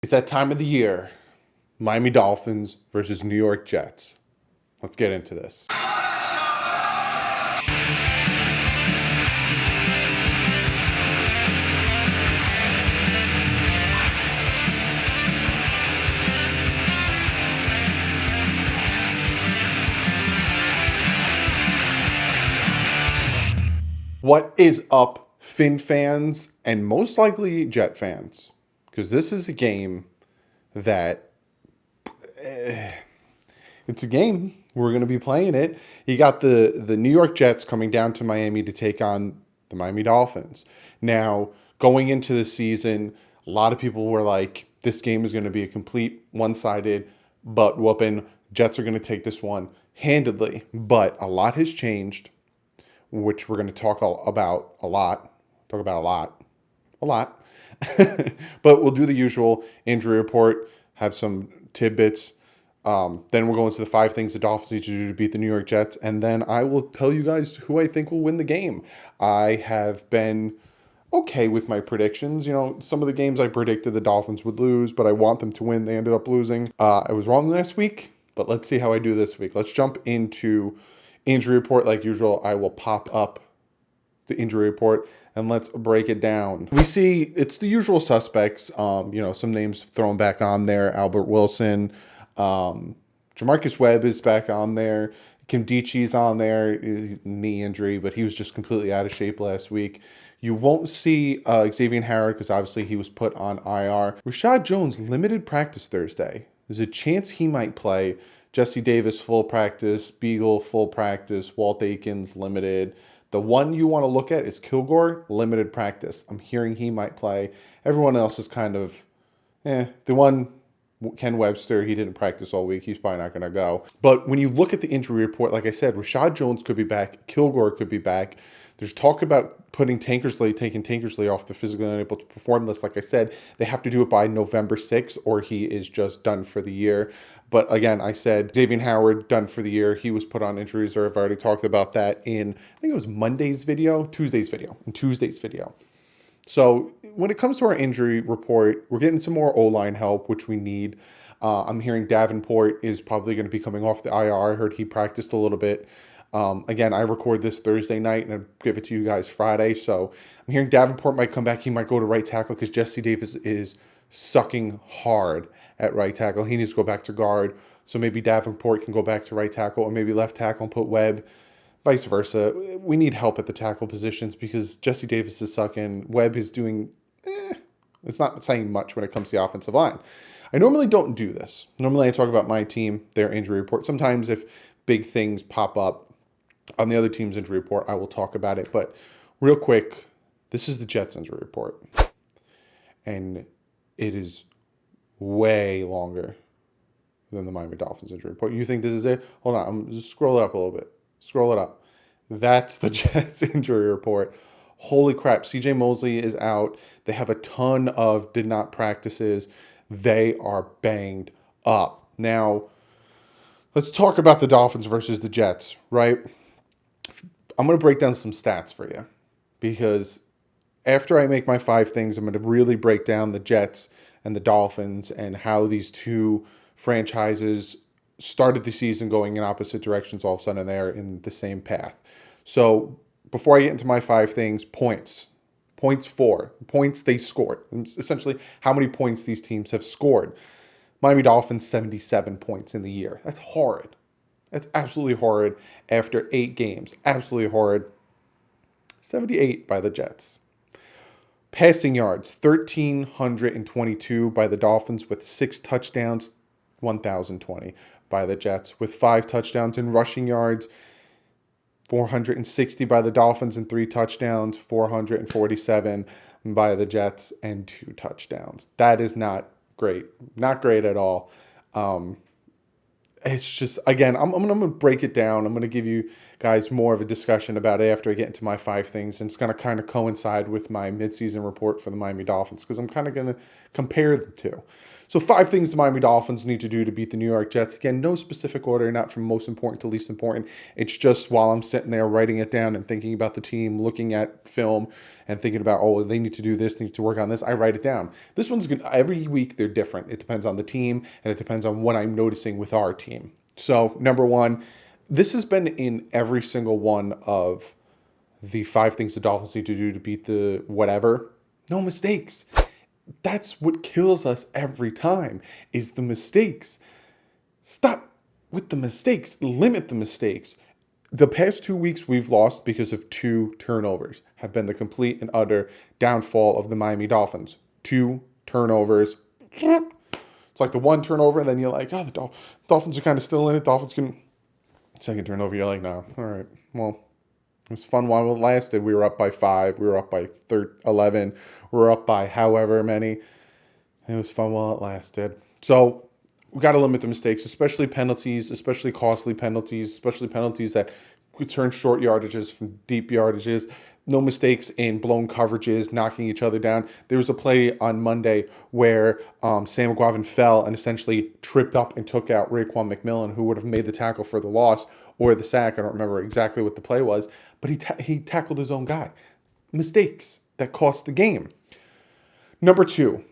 It's that time of the year. Miami Dolphins versus New York Jets. Let's get into this. What is up, Fin fans, and most likely Jet fans? Because this is a game that it's a game. We're going to be playing it. You got the New York Jets coming down to Miami to take on the Miami Dolphins. Now, going into the season, a lot of people were like, this game is going to be a complete one-sided butt whooping. Jets are going to take this one handedly. But a lot has changed, which we're going to talk about a lot. A lot. But we'll do the usual injury report, have some tidbits. Then we'll go into the 5 things the Dolphins need to do to beat the New York Jets. And then I will tell you guys who I think will win the game. I have been okay with my predictions. You know, some of the games I predicted the Dolphins would lose, but I want them to win. They ended up losing. I was wrong last week, but let's see how I do this week. Let's jump into injury report. Like usual, I will pop up the injury report and let's break it down. We see it's the usual suspects. Some names thrown back on there. Albert Wilson, Jamarcus Webb is back on there. Kim Dichie's on there. Knee injury, but he was just completely out of shape last week. You won't see Xavier Howard because obviously he was put on IR. Rashad Jones limited practice Thursday. There's a chance he might play. Jesse Davis full practice. Beagle full practice. Walt Aikens limited. The one you want to look at is Kilgore, limited practice. I'm hearing he might play. Everyone else is kind of, The one, Ken Webster, he didn't practice all week. He's probably not going to go. But when you look at the injury report, like I said, Rashad Jones could be back. Kilgore could be back. There's talk about taking Tankersley off the physically unable to perform list. Like I said, they have to do it by November 6th or he is just done for the year. But again, I said Xavier Howard done for the year. He was put on injury reserve. I already talked about that in, I think it was Tuesday's video. So when it comes to our injury report, we're getting some more O-line help, which we need. I'm hearing Davenport is probably going to be coming off the IR. I heard he practiced a little bit. Again, I record this Thursday night and I give it to you guys Friday. So I'm hearing Davenport might come back. He might go to right tackle because Jesse Davis is sucking hard at right tackle. He needs to go back to guard. So maybe Davenport can go back to right tackle or maybe left tackle and put Webb, vice versa. We need help at the tackle positions because Jesse Davis is sucking. Webb is doing, it's not saying much when it comes to the offensive line. I normally don't do this. Normally I talk about my team, their injury report. Sometimes if big things pop up on the other team's injury report, I will talk about it. But real quick, this is the Jets injury report. And it is way longer than the Miami Dolphins injury report. You think this is it? Hold on, I'm just scroll it up a little bit. Scroll it up. That's the Jets injury report. Holy crap, CJ Mosley is out. They have a ton of did not practices. They are banged up. Now, let's talk about the Dolphins versus the Jets, right? I'm going to break down some stats for you because after I make my 5 things, I'm going to really break down the Jets and the Dolphins and how these two franchises started the season going in opposite directions. All of a sudden, they're in the same path. So before I get into my 5 things, points 4, points they scored. Essentially, how many points these teams have scored. Miami Dolphins, 77 points in the year. That's horrid. That's absolutely horrid after 8 games. Absolutely horrid. 78 by the Jets. Passing yards, 1,322 by the Dolphins with 6 touchdowns, 1,020 by the Jets with 5 touchdowns. In rushing yards, 460 by the Dolphins and 3 touchdowns, 447 by the Jets and 2 touchdowns. That is not great. Not great at all. It's just, again, I'm going to break it down. I'm going to give you guys, more of a discussion about it after I get into my 5 things. And it's going to kind of coincide with my midseason report for the Miami Dolphins because I'm kind of going to compare the two. So 5 things the Miami Dolphins need to do to beat the New York Jets. Again, no specific order, not from most important to least important. It's just while I'm sitting there writing it down and thinking about the team, looking at film and thinking about, oh, they need to do this, they need to work on this, I write it down. This one's good. Every week they're different. It depends on the team and it depends on what I'm noticing with our team. So number one, this has been in every single one of the 5 things the Dolphins need to do to beat the whatever. No mistakes. That's what kills us every time is the mistakes. Stop with the mistakes. Limit the mistakes. The past 2 weeks we've lost because of 2 turnovers have been the complete and utter downfall of the Miami Dolphins. 2 turnovers. It's like the 1 turnover and then you're like, oh, the Dolphins are kind of still in it. Dolphins can... Second turnover, you're like, no. All right, well... It was fun while it lasted. We were up by 5. We were up by 11. We were up by however many. It was fun while it lasted. So we got to limit the mistakes, especially penalties, especially costly penalties, especially penalties that could turn short yardages from deep yardages. No mistakes in blown coverages, knocking each other down. There was a play on Monday where Sam McGuavin fell and essentially tripped up and took out Raekwon McMillan, who would have made the tackle for the loss or the sack. I don't remember exactly what the play was, but he tackled his own guy. Mistakes that cost the game. Number two,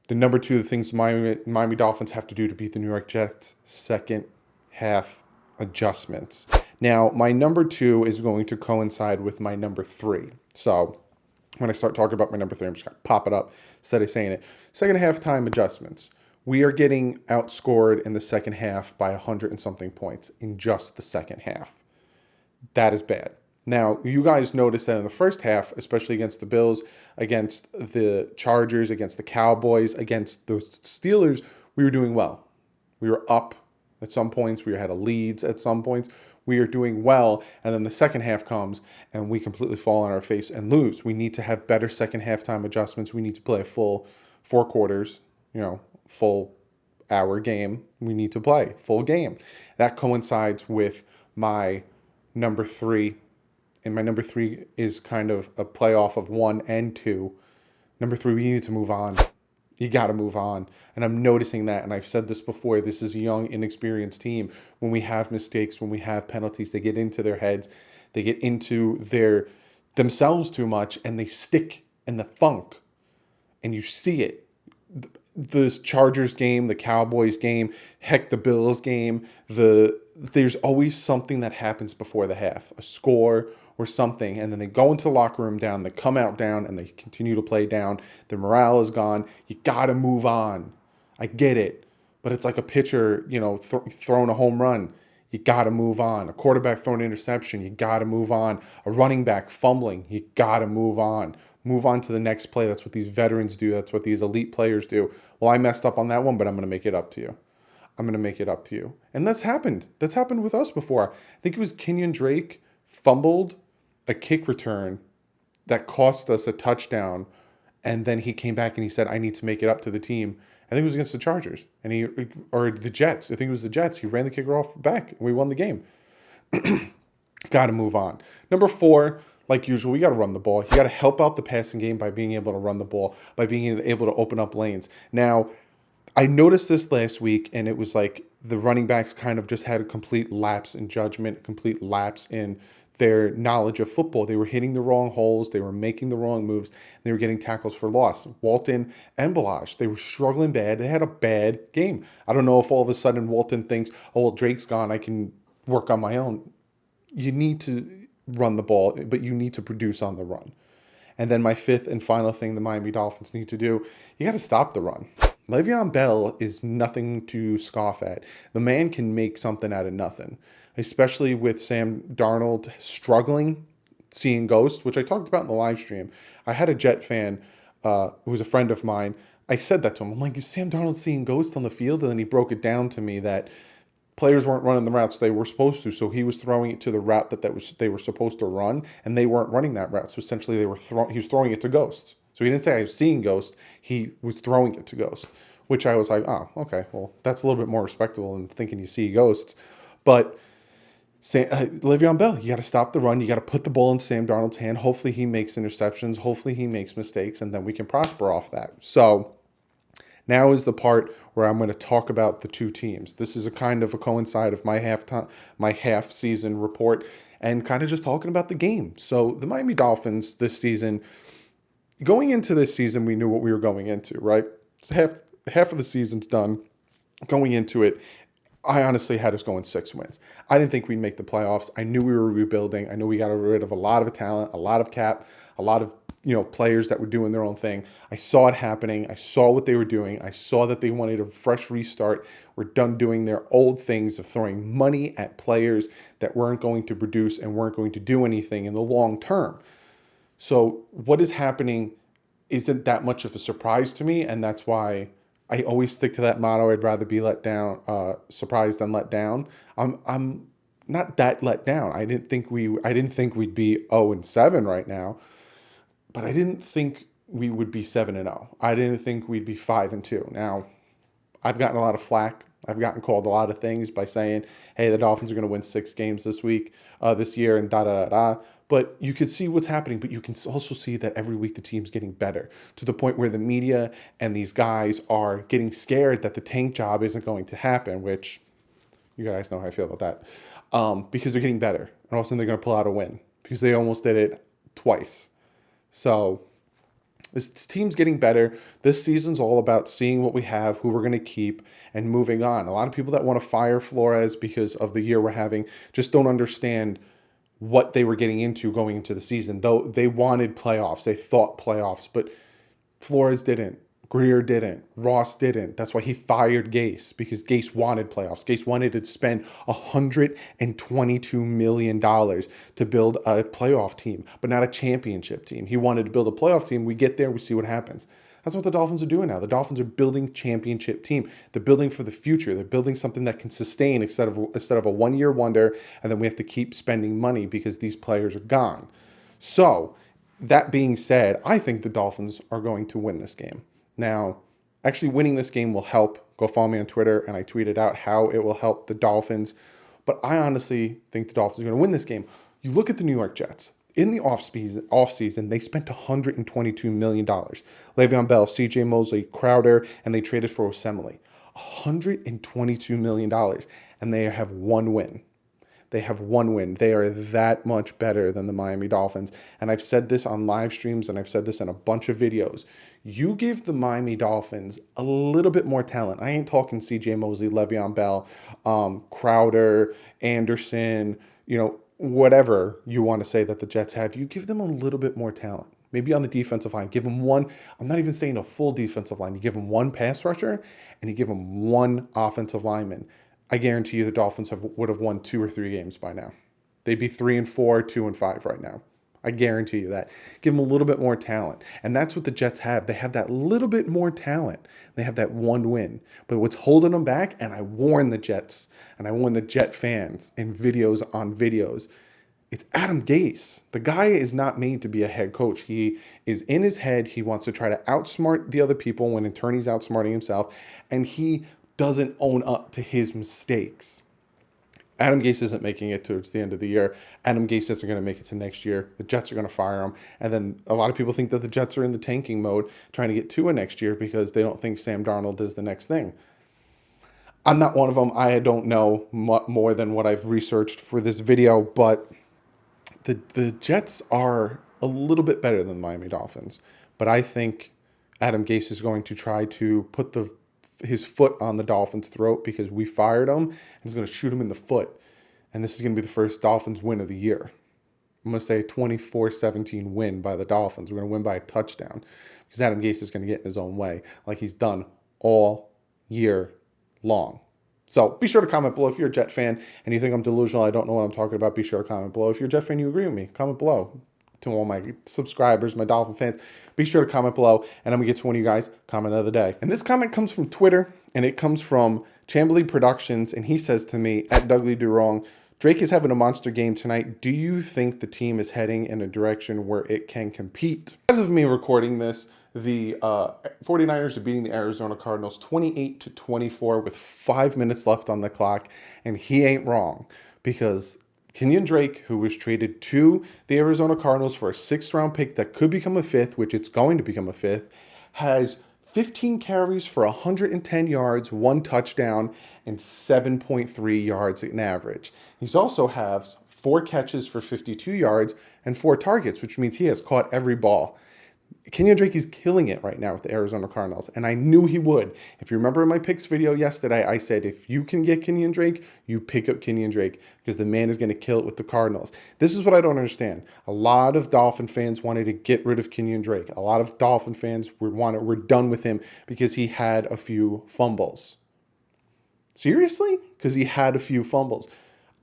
the things Miami Dolphins have to do to beat the New York Jets, second half adjustments. Now, my number 2 is going to coincide with my number 3. So when I start talking about my number 3, I'm just going to pop it up instead of saying it. Second half time adjustments. We are getting outscored in the second half by 100 and something points in just the second half. That is bad. Now, you guys noticed that in the first half, especially against the Bills, against the Chargers, against the Cowboys, against the Steelers, we were doing well. We were up at some points. We had leads at some points. We are doing well, and then the second half comes, and we completely fall on our face and lose. We need to have better second halftime adjustments. We need to play a full 4 quarters, full hour game. We need to play full game. That coincides with my number 3, and my number 3 is kind of a playoff of 1 and 2. Number 3, we need to move on. You got to move on. And I'm noticing that, and I've said this before, this is a young, inexperienced team. When we have mistakes, when we have penalties, they get into their heads, they get into themselves too much, and they stick in the funk. And you see it. The Chargers game, the Cowboys game, heck, the Bills game, there's always something that happens before the half, a score or something, and then they go into the locker room down, they come out down, and they continue to play down. Their morale is gone. You got to move on. I get it, but it's like a pitcher, throwing a home run. You got to move on. A quarterback throwing an interception. You got to move on. A running back fumbling. You got to move on. Move on to the next play. That's what these veterans do. That's what these elite players do. Well, I messed up on that one, but I'm going to make it up to you. I'm going to make it up to you. And that's happened. That's happened with us before. I think it was Kenyon Drake fumbled a kick return that cost us a touchdown, and then he came back and he said, I need to make it up to the team. I think it was against the Chargers, or the Jets. I think it was the Jets. He ran the kicker off back, and we won the game. Got to move on. Number 4, like usual, we got to run the ball. You got to help out the passing game by being able to run the ball, by being able to open up lanes. Now, I noticed this last week, and it was like the running backs kind of just had a complete lapse in judgment, complete lapse in their knowledge of football. They were hitting the wrong holes. They were making the wrong moves. They were getting tackles for loss. Walton and Balazs, they were struggling bad. They had a bad game. I don't know if all of a sudden Walton thinks, oh, well, Drake's gone. I can work on my own. You need to run the ball, but you need to produce on the run. And then my 5th and final thing the Miami Dolphins need to do, you got to stop the run. Le'Veon Bell is nothing to scoff at. The man can make something out of nothing, especially with Sam Darnold struggling, seeing ghosts, which I talked about in the live stream. I had a Jet fan who was a friend of mine. I said that to him. I'm like, is Sam Darnold seeing ghosts on the field? And then he broke it down to me that players weren't running the routes they were supposed to, so he was throwing it to the route that they were supposed to run, and they weren't running that route. So essentially, he was throwing it to ghosts. So he didn't say I was seeing ghosts. He was throwing it to ghosts, which I was like, oh, okay, well, that's a little bit more respectable than thinking you see ghosts. But Le'Veon Bell, you got to stop the run. You got to put the ball in Sam Darnold's hand. Hopefully he makes interceptions. Hopefully he makes mistakes, and then we can prosper off that. So now is the part where I'm going to talk about the two teams. This is a kind of a coincide of my half season report, and kind of just talking about the game. So the Miami Dolphins this season, going into this season, we knew what we were going into, right? So half of the season's done. Going into it, I honestly had us going 6 wins. I didn't think we'd make the playoffs. I knew we were rebuilding. I knew we got rid of a lot of talent, a lot of cap, a lot of players that were doing their own thing. I saw it happening. I saw what they were doing. I saw that they wanted a fresh restart. We're done doing their old things of throwing money at players that weren't going to produce and weren't going to do anything in the long term. So what is happening isn't that much of a surprise to me, and that's why I always stick to that motto. I'd rather be let down, surprised than let down. I'm not that let down. I didn't think we'd be 0-7 right now, but I didn't think we would be 7-0. I didn't think we'd be 5-2. Now, I've gotten a lot of flack. I've gotten called a lot of things by saying, "Hey, the Dolphins are going to win 6 games this year, and da da da da." But you can see what's happening, but you can also see that every week the team's getting better to the point where the media and these guys are getting scared that the tank job isn't going to happen, which you guys know how I feel about that, because they're getting better. And all of a sudden they're going to pull out a win because they almost did it twice. So this team's getting better. This season's all about seeing what we have, who we're going to keep, and moving on. A lot of people that want to fire Flores because of the year we're having just don't understand what they were getting into going into the season. Though they wanted playoffs, they thought playoffs, but Flores didn't. Greer didn't. Ross didn't. That's why he fired Gase, because Gase wanted playoffs. Gase wanted to spend $122 million to build a playoff team, but not a championship team. He wanted to build a playoff team. We get there, we see what happens. That's what the Dolphins are doing now. The Dolphins are building championship team. They're building for the future. They're building something that can sustain instead of a one-year wonder, and then we have to keep spending money because these players are gone. So that being said, I think the Dolphins are going to win this game. Now, actually winning this game will help. Go follow me on Twitter, and I tweeted out how it will help the Dolphins. But I honestly think the Dolphins are going to win this game. You look at the New York Jets. In the offseason, they spent $122 million. Le'Veon Bell, C.J. Mosley, Crowder, and they traded for Osemele. $122 million, and they have one win. They have one win. They are that much better than the Miami Dolphins. And I've said this on live streams, and I've said this in a bunch of videos. You give the Miami Dolphins a little bit more talent. I ain't talking C.J. Mosley, Le'Veon Bell, Crowder, Anderson, whatever you want to say that the Jets have. You give them a little bit more talent. Maybe on the defensive line. Give them one. I'm not even saying a full defensive line. You give them one pass rusher, and you give them one offensive lineman. I guarantee you the Dolphins would have won 2 or 3 games by now. They'd be 3-4, 2-5 right now. I guarantee you that. Give them a little bit more talent. And that's what the Jets have. They have that little bit more talent. They have that one win. But what's holding them back, and I warn the Jets, and I warn the Jet fans in videos on videos, it's Adam Gase. The guy is not made to be a head coach. He is in his head. He wants to try to outsmart the other people when in turn he's outsmarting himself. And he doesn't own up to his mistakes. Adam Gase isn't making it towards the end of the year. Adam Gase isn't going to make it to next year. The Jets are going to fire him. And then a lot of people think that the Jets are in the tanking mode, trying to get Tua next year because they don't think Sam Darnold is the next thing. I'm not one of them. I don't know more than what I've researched for this video, but the Jets are a little bit better than the Miami Dolphins. But I think Adam Gase is going to try to put his foot on the Dolphins' throat because we fired him, and he's going to shoot him in the foot. And this is going to be the first Dolphins win of the year. I'm going to say a 24-17 win by the Dolphins. We're going to win by a touchdown because Adam Gase is going to get in his own way like he's done all year long. So be sure to comment below if you're a Jet fan and you think I'm delusional, I don't know what I'm talking about. Be sure to comment below. If you're a Jet fan, you agree with me, comment below. To all my subscribers, my Dolphin fans, be sure to comment below, and I'm going to get to one of you guys' comment of the day. And this comment comes from Twitter, and it comes from Chamberlain Productions, and he says to me, at DouglieDoWrong, Drake is having a monster game tonight. Do you think the team is heading in a direction where it can compete? As of me recording this, the 49ers are beating the Arizona Cardinals 28-24 with 5 minutes left on the clock, and he ain't wrong because Kenyon Drake, who was traded to the Arizona Cardinals for a 6th-round pick that could become a 5th, which it's going to become a 5th, has 15 carries for 110 yards, 1 touchdown, and 7.3 yards in average. He also has 4 catches for 52 yards and 4 targets, which means he has caught every ball. Kenyon Drake is killing it right now with the Arizona Cardinals, and I knew he would. If you remember in my picks video yesterday, I said if you can get Kenyon Drake, you pick up Kenyon Drake because the man is going to kill it with the Cardinals. This is what I don't understand. A lot of Dolphin fans wanted to get rid of Kenyon Drake. A lot of Dolphin fans were done with him because he had a few fumbles. Seriously? Because he had a few fumbles.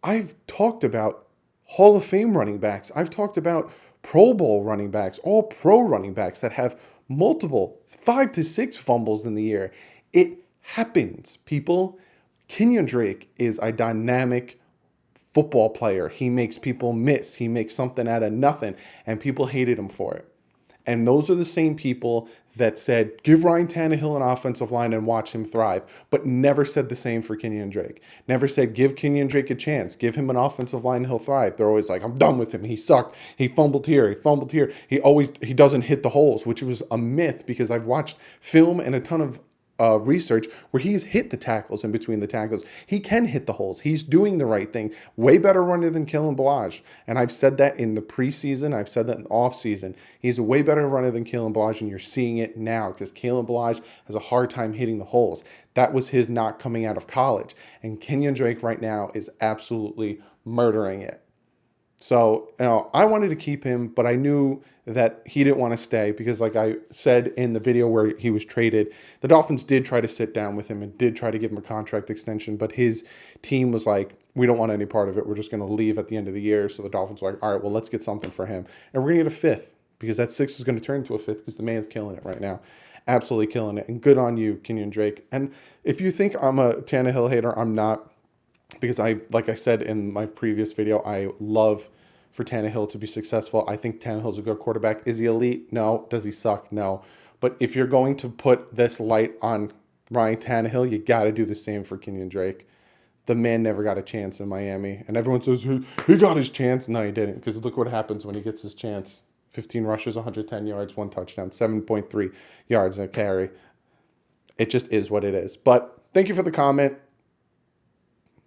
I've talked about Hall of Fame running backs. I've talked about Pro Bowl running backs, all pro running backs that have multiple 5 to 6 fumbles in the year. It happens, people. Kenyon Drake is a dynamic football player. He makes people miss. He makes something out of nothing, and people hated him for it. And those are the same people that said, give Ryan Tannehill an offensive line and watch him thrive, but never said the same for Kenyon Drake. Never said, give Kenyon Drake a chance. Give him an offensive line and he'll thrive. They're always like, I'm done with him. He sucked. He fumbled here. He fumbled here. He doesn't hit the holes, which was a myth because I've watched film and a ton of research where he's hit the tackles in between the tackles. He can hit the holes. He's doing the right thing. Way better runner than Kalen Ballage. And I've said that in the preseason. I've said that in the offseason. He's a way better runner than Kalen Ballage, and you're seeing it now because Kalen Ballage has a hard time hitting the holes. That was his not coming out of college. And Kenyon Drake right now is absolutely murdering it. So, I wanted to keep him, but I knew that he didn't want to stay because, like I said in the video where he was traded, the Dolphins did try to sit down with him and did try to give him a contract extension, but his team was like, we don't want any part of it. We're just going to leave at the end of the year. So the Dolphins were like, all right, well, let's get something for him. And we're going to get a 5th because that 6th is going to turn into a 5th because the man's killing it right now. Absolutely killing it. And good on you, Kenyon Drake. And if you think I'm a Tannehill hater, I'm not. Because like I said in my previous video, I love for Tannehill to be successful. I think Tannehill's a good quarterback. Is he elite? No. Does he suck? No. But if you're going to put this light on Ryan Tannehill, you got to do the same for Kenyon Drake. The man never got a chance in Miami. And everyone says, he got his chance. No, he didn't. Because look what happens when he gets his chance. 15 rushes, 110 yards, 1 touchdown, 7.3 yards a carry. It just is what it is. But thank you for the comment.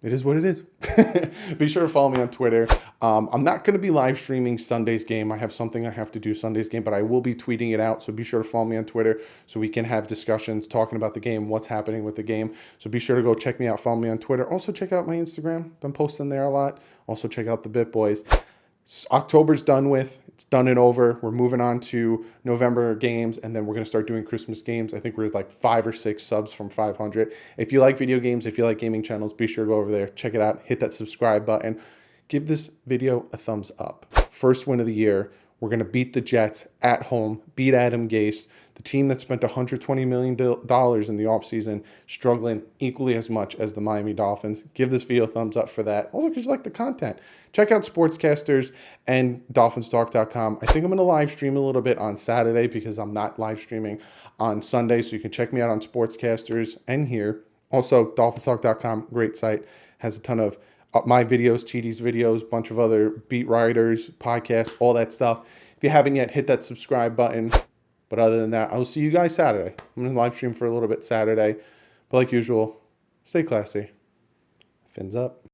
It is what it is. Be sure to follow me on Twitter. I'm not going to be live streaming Sunday's game. I have something I have to do Sunday's game, but I will be tweeting it out. So be sure to follow me on Twitter so we can have discussions talking about the game, what's happening with the game. So be sure to go check me out, follow me on Twitter. Also check out my Instagram. Been posting there a lot. Also check out the Bit Boys. October's done with. It's done and over. We're moving on to November games, and then we're going to start doing Christmas games. I think we're like 5 or 6 subs from 500. If you like video games, if you like gaming channels, be sure to go over there, check it out, hit that subscribe button. Give this video a thumbs up. First win of the year. We're going to beat the Jets at home, beat Adam Gase, the team that spent $120 million in the offseason, struggling equally as much as the Miami Dolphins. Give this video a thumbs up for that. Also, because you like the content. Check out Sportscasters and DolphinsTalk.com. I think I'm going to live stream a little bit on Saturday because I'm not live streaming on Sunday. So you can check me out on Sportscasters and here. Also, DolphinsTalk.com, great site, has a ton of my videos, TD's videos, bunch of other beat writers, podcasts, all that stuff. If you haven't yet, hit that subscribe button. But other than that, I'll see you guys Saturday. I'm going to live stream for a little bit Saturday. But like usual, stay classy. Fins up.